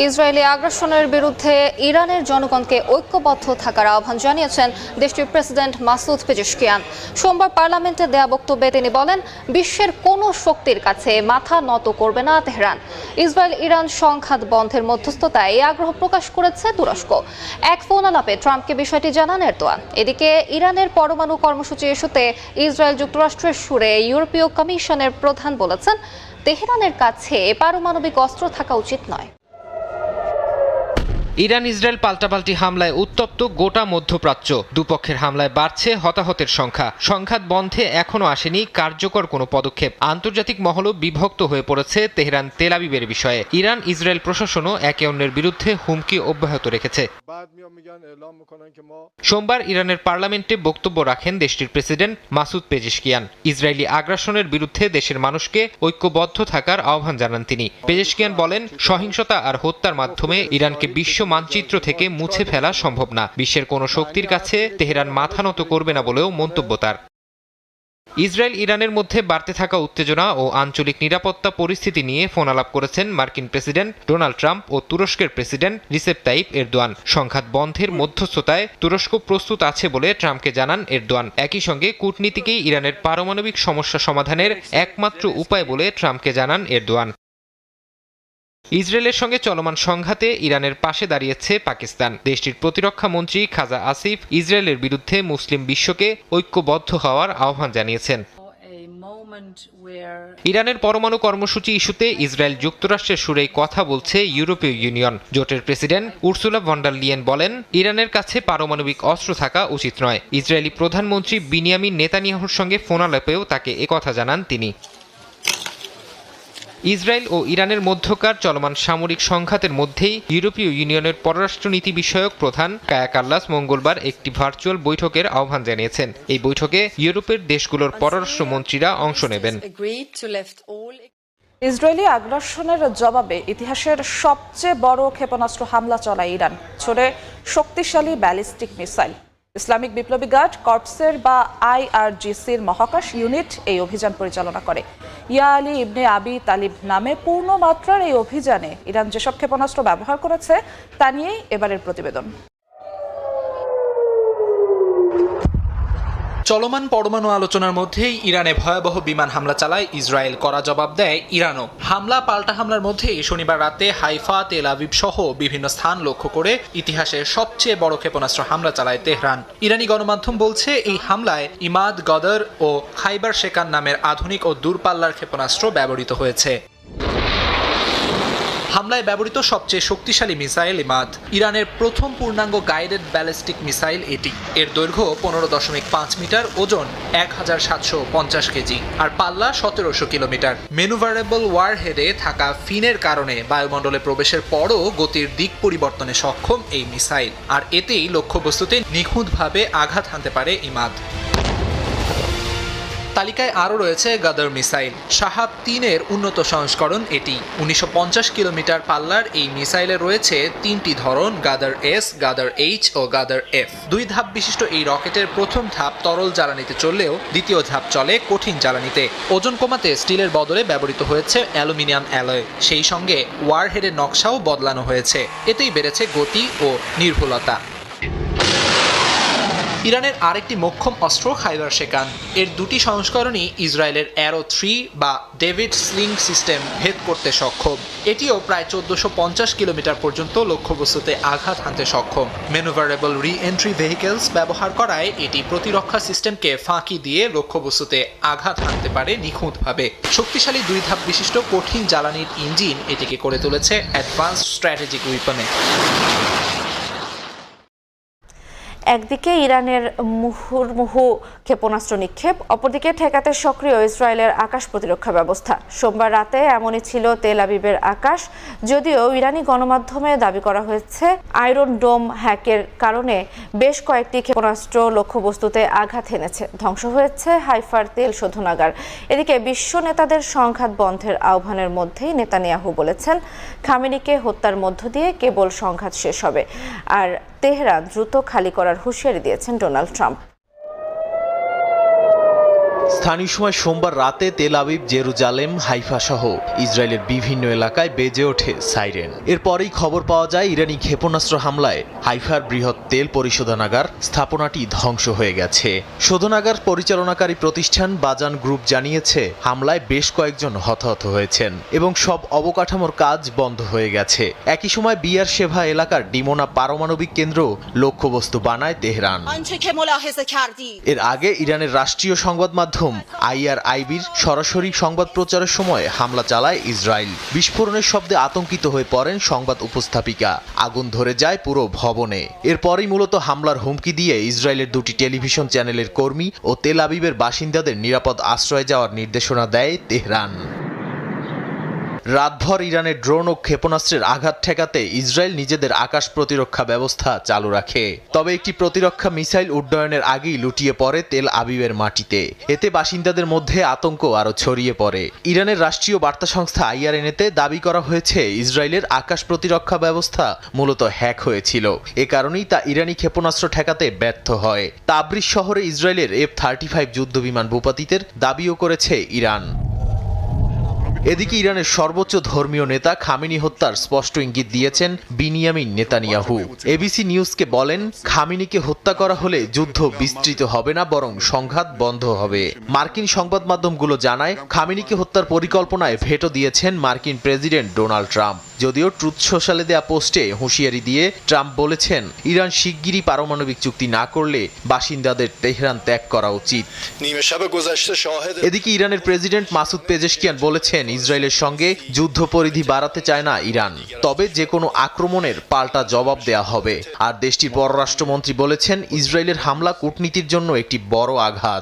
Israeli আগ্রাসনের বিরুদ্ধে ইরানের জনগণকে ঐক্যবদ্ধ থাকার আহ্বান জানিয়েছেন দেশটির প্রেসিডেন্ট মাসুদ পেজেশকিয়ান। সোমবার পার্লামেন্টে দেয়া বক্তব্যে তিনি বলেন, বিশ্বের কোনো শক্তির কাছে মাথা নত করবে না তেহরান। ইসরায়েল ইরান সংঘাত বন্ধের মধ্যস্থতায় এই আগ্রহ প্রকাশ করেছে তুরস্ক। এক ফোন আলাপে ট্রাম্পকে বিষয়টি জানান এরদোয়ান। এদিকে ইরানের পরমাণু কর্মসূচি ইস্যুতে ইসরায়েল যুক্তরাষ্ট্রের সুরে ইউরোপীয় কমিশনের প্রধান বলেছেন, তেহরানের কাছে পারমাণবিক অস্ত্র থাকা উচিত নয়। ইরান ইসরায়েল পাল্টাপাল্টি হামলায় উত্তপ্ত গোটা মধ্যপ্রাচ্য। দুপক্ষের হামলায় বাড়ছে হতাহতের সংখ্যা। সংঘাত বন্ধে এখনো আসেনি কার্যকর কোনো পদক্ষেপ। আন্তর্জাতিক মহলও বিভক্ত হয়ে পড়েছে তেহরান তেল আবিবের বিষয়ে। ইরান ইসরায়েল প্রশাসনও একে অন্যের বিরুদ্ধে হুমকি অব্যাহত রেখেছে। সোমবার ইরানের পার্লামেন্টে বক্তব্য রাখেন দেশটির প্রেসিডেন্ট মাসুদ পেজেশকিয়ান। ইসরায়েলি আগ্রাসনের বিরুদ্ধে দেশের মানুষকে ঐক্যবদ্ধ থাকার আহ্বান জানান তিনি। পেজেশকিয়ান বলেন, সহিংসতা আর হত্যার মাধ্যমে ইরানকে বিশ্ব মানচিত্র থেকে মুছে ফেলা সম্ভব না। বিশ্বের কোনো শক্তির কাছে তেহরান মাথা নত করবে না বলেও মন্তব্য তার। ইসরায়েল ইরানের মধ্যে বাড়তে থাকা উত্তেজনা ও আঞ্চলিক নিরাপত্তা পরিস্থিতি নিয়ে ফোনালাপ করেছেন মার্কিন প্রেসিডেন্ট ডোনাল্ড ট্রাম্প ও তুরস্কের প্রেসিডেন্ট রিসেপ তাইপ এরদোয়ান। সংঘাত বন্ধের মধ্যস্থতায় তুরস্ক প্রস্তুত আছে বলে ট্রাম্পকে জানান এরদোয়ান। একই সঙ্গে কূটনীতিকেই ইরানের পারমাণবিক সমস্যা সমাধানের একমাত্র উপায় বলে ট্রাম্পকে জানান এরদোয়ান। ইসরায়েলের সঙ্গে চলমান সংঘাতে ইরানের পাশে দাঁড়িয়েছে পাকিস্তান। দেশটির প্রতিরক্ষা মন্ত্রী খাজা আসিফ ইসরায়েলের বিরুদ্ধে মুসলিম বিশ্বকে ঐক্যবদ্ধ হওয়ার আহ্বান জানিয়েছেন। ইরানের পরমাণু কর্মসূচি ইস্যুতে ইসরায়েল যুক্তরাষ্ট্রের সুরেই কথা বলছে ইউরোপীয় ইউনিয়ন। জোটের president Ursula von der Leyen বলেন, ইরানের কাছে পারমাণবিক অস্ত্র থাকা উচিত নয়। ইসরায়েলি প্রধানমন্ত্রী বিনিয়ামিন নেতানিয়াহুর সঙ্গে ফোনালাপেও তাকে একথা জানান তিনি। ইসরায়েল ও ইরানের মধ্যকার চলমান সামরিক সংঘাতের মধ্যেই ইউরোপীয় ইউনিয়নের পররাষ্ট্রনীতি বিষয়ক প্রধান কায়া কাল্লাস মঙ্গলবার একটি ভার্চুয়াল বৈঠকের আহ্বান জানিয়েছেন। এই বৈঠকে ইউরোপের দেশগুলোর পররাষ্ট্রমন্ত্রীরা অংশ নেবেন। ইসরায়েলি আগ্রাসনের জবাবে ইতিহাসের সবচেয়ে বড় ক্ষেপণাস্ত্র হামলা চালায় ইরান, ছোড়ে শক্তিশালী ব্যালিস্টিক মিসাইল। ইসলামিক বিপ্লবী গার্ড কর্পসের বা IRGCর মহাকাশ ইউনিট এই অভিযান পরিচালনা করে। ইয়া আলী ইবনে আবি তালিব নামে পূর্ণমাত্রার এই অভিযানে ইরান যেসব ক্ষেপণাস্ত্র ব্যবহার করেছে তা নিয়েই এবারের প্রতিবেদন। চলমান পরমাণু আলোচনার মধ্যেই ইরানে ভয়াবহ বিমান হামলা চালায় ইসরায়েল। কড়া জবাব দেয় ইরানও। হামলা পাল্টা হামলার মধ্যেই শনিবার রাতে হাইফা, তেল আবিব সহ বিভিন্ন স্থান লক্ষ্য করে ইতিহাসের সবচেয়ে বড় ক্ষেপণাস্ত্র হামলা চালায় তেহরান। ইরানি গণমাধ্যম বলছে, এই হামলায় ইমাদ, গদর ও খাইবার শেকান নামের আধুনিক ও দূরপাল্লার ক্ষেপণাস্ত্র ব্যবহৃত হয়েছে। হামলায় ব্যবহৃত সবচেয়ে শক্তিশালী মিসাইল ইমাদ, ইরানের প্রথম পূর্ণাঙ্গ গাইডেড ব্যালিস্টিক মিসাইল এটি। এর দৈর্ঘ্য 15.5 মিটার, ওজন 1750 কেজি আর পাল্লা 1700 কিলোমিটার। ম্যানুভারেবল ওয়ারহেডে থাকা ফিনের কারণে বায়ুমণ্ডলে প্রবেশের পরও গতির দিক পরিবর্তনে সক্ষম এই মিসাইল, আর এতেই লক্ষ্যবস্তুতে নিখুঁতভাবে আঘাত হানতে পারে ইমাদ। তালিকায় আরও রয়েছে গাদার মিসাইল, শাহাব 3-এর উন্নত সংস্করণ এটি। 1950 কিলোমিটার পাল্লার এই মিসাইলে রয়েছে 3টি ধরন, গাদার এস, গাদার এইচ ও গাদার এফ। 2 ধাপ বিশিষ্ট এই রকেটের প্রথম ধাপ তরল জ্বালানিতে চললেও দ্বিতীয় ধাপ চলে কঠিন জ্বালানিতে। ওজন কমাতে স্টিলের বদলে ব্যবহৃত হয়েছে অ্যালুমিনিয়াম অ্যালয়। সেই সঙ্গে ওয়ারহেডের নকশাও বদলানো হয়েছে। এতেই বেড়েছে গতি ও নির্ভুলতা। ইরানের আরেকটি মোক্ষম অস্ত্র খাইবার শেকান। এর 2টি সংস্করণই ইসরায়েলের অ্যারো 3 বা ডেভিড স্লিং সিস্টেম ভেদ করতে সক্ষম। এটিও প্রায় 1450 কিলোমিটার পর্যন্ত লক্ষ্যবস্তুতে আঘাত হানতে সক্ষম। ম্যানুভারেবল রি-এন্ট্রি ভেহিকেলস ব্যবহার করায় এটি প্রতিরক্ষা সিস্টেমকে ফাঁকি দিয়ে লক্ষ্যবস্তুতে আঘাত হানতে পারে নিখুঁতভাবে। শক্তিশালী 2 ধাপ বিশিষ্ট কঠিন জ্বালানির ইঞ্জিন এটিকে করে তুলেছে অ্যাডভান্সড স্ট্র্যাটেজিক উইপনে। একদিকে ইরানের মুহুর্মুহু ক্ষেপণাস্ত্র নিক্ষেপ, অপরদিকে ঠেকাতে সক্রিয় ইসরায়েলের আকাশ প্রতিরক্ষা ব্যবস্থা। সোমবার রাতে এমনই ছিল তেল আবিবের আকাশ। যদিও ইরানি গণমাধ্যমে দাবি করা হয়েছে, আয়রন ডোম হ্যাকের কারণে বেশ কয়েকটি ক্ষেপণাস্ত্র লক্ষ্যবস্তুতে আঘাত হেনেছে। ধ্বংস হয়েছে হাইফার তেল শোধনাগার। এদিকে বিশ্ব নেতাদের সংঘাত বন্ধের আহ্বানের মধ্যেই নেতানিয়াহু বলেছেন, খামেনিকে হত্যার মধ্য দিয়ে কেবল সংঘাত শেষ হবে। আর তেহরান দ্রুত খালি করার হুঁশিয়ারি দিয়েছেন ডোনাল্ড ট্রাম্প। স্থানীয় সময় সোমবার রাতে তেল আবিব, জেরুজালেম, হাইফা সহ ইসরায়েলের বিভিন্ন এলাকায় বেজে ওঠে সাইরেন। এরপরেই খবর পাওয়া যায় ইরানি ক্ষেপণাস্ত্র হামলায় হাইফার বৃহৎ তেল পরিশোধনাগার স্থাপনাটি ধ্বংস হয়ে গেছে। শোধনাগার পরিচালনাকারী প্রতিষ্ঠান বাজান গ্রুপ জানিয়েছে হামলায় বেশ কয়েকজন হতাহত হয়েছেন এবং সব অবকাঠামোর কাজ বন্ধ হয়ে গেছে। একই সময় বিয়ার শেভা এলাকার ডিমোনা পারমাণবিক কেন্দ্র লক্ষ্যবস্তু বানায় তেহরান। এর আগে ইরানের রাষ্ট্রীয় সংবাদ মাধ্যম IRIBর সরাসরি সংবাদ প্রচারের সময় হামলা চালায় ইসরায়েল। বিস্ফোরণের শব্দে আতঙ্কিত হয়ে পড়েন সংবাদ উপস্থাপিকা। আগুন ধরে যায় পুরো ভবনে। এরপরই মূলত হামলার হুমকি দিয়ে ইসরায়েলের দুটি টেলিভিশন চ্যানেলের কর্মী ও তেল আবিবের বাসিন্দাদের নিরাপদ আশ্রয়ে যাওয়ার নির্দেশনা দেয় তেহরান। রাতভর ইরানের ড্রোন ও ক্ষেপণাস্ত্রের আঘাত ঠেকাতে ইসরায়েল নিজেদের আকাশ প্রতিরক্ষা ব্যবস্থা চালু রাখে। তবে একটি প্রতিরক্ষা মিসাইল উড্ডয়নের আগেই লুটিয়ে পড়ে তেল আবিবের মাটিতে। এতে বাসিন্দাদের মধ্যে আতঙ্ক আরও ছড়িয়ে পড়ে। ইরানের রাষ্ট্রীয় বার্তা সংস্থা IRNA-তে দাবি করা হয়েছে ইসরায়েলের আকাশ প্রতিরক্ষা ব্যবস্থা মূলত হ্যাক হয়েছিল। এ কারণেই তা ইরানি ক্ষেপণাস্ত্র ঠেকাতে ব্যর্থ হয়। তাবরিজ শহরে ইসরায়েলের F-35 যুদ্ধবিমান ভূপাতিতের দাবিও করেছে ইরান। এদিকে ইরানের সর্বোচ্চ ধর্মীয় নেতা খামেনি হত্যার স্পষ্ট ইঙ্গিত দিয়েছেন বিনিয়ামিন নেতানিয়াহু। ABC নিউজকে বলেন, খামেনিকে হত্যা করা হলে যুদ্ধ বিস্তৃত হবে না, বরং সংঘাত বন্ধ হবে। মার্কিন সংবাদ মাধ্যমগুলো জানায় খামেনিকে হত্যার পরিকল্পনায় ভেটো দিয়েছেন মার্কিন প্রেসিডেন্ট ডোনাল্ড ট্রাম্প। যদিও ট্রুথ সোশ্যালে দেয়া পোস্টে হুঁশিয়ারি দিয়ে ট্রাম্প বলেছেন ইরান শিগগিরই পারমাণবিক চুক্তি না করলে বাসিন্দাদের তেহরান ত্যাগ করা উচিত। এদিকে ইরানের প্রেসিডেন্ট মাসুদ পেজেশকিয়ান বলেছেন ইসরায়েলের সঙ্গে যুদ্ধ পরিধি বাড়াতে চায় না ইরান, তবে যে কোনো আক্রমণের পাল্টা জবাব দেয়া হবে। আর দেশটির পররাষ্ট্রমন্ত্রী বলেছেন ইসরায়েলের হামলা কূটনীতির জন্য একটি বড় আঘাত।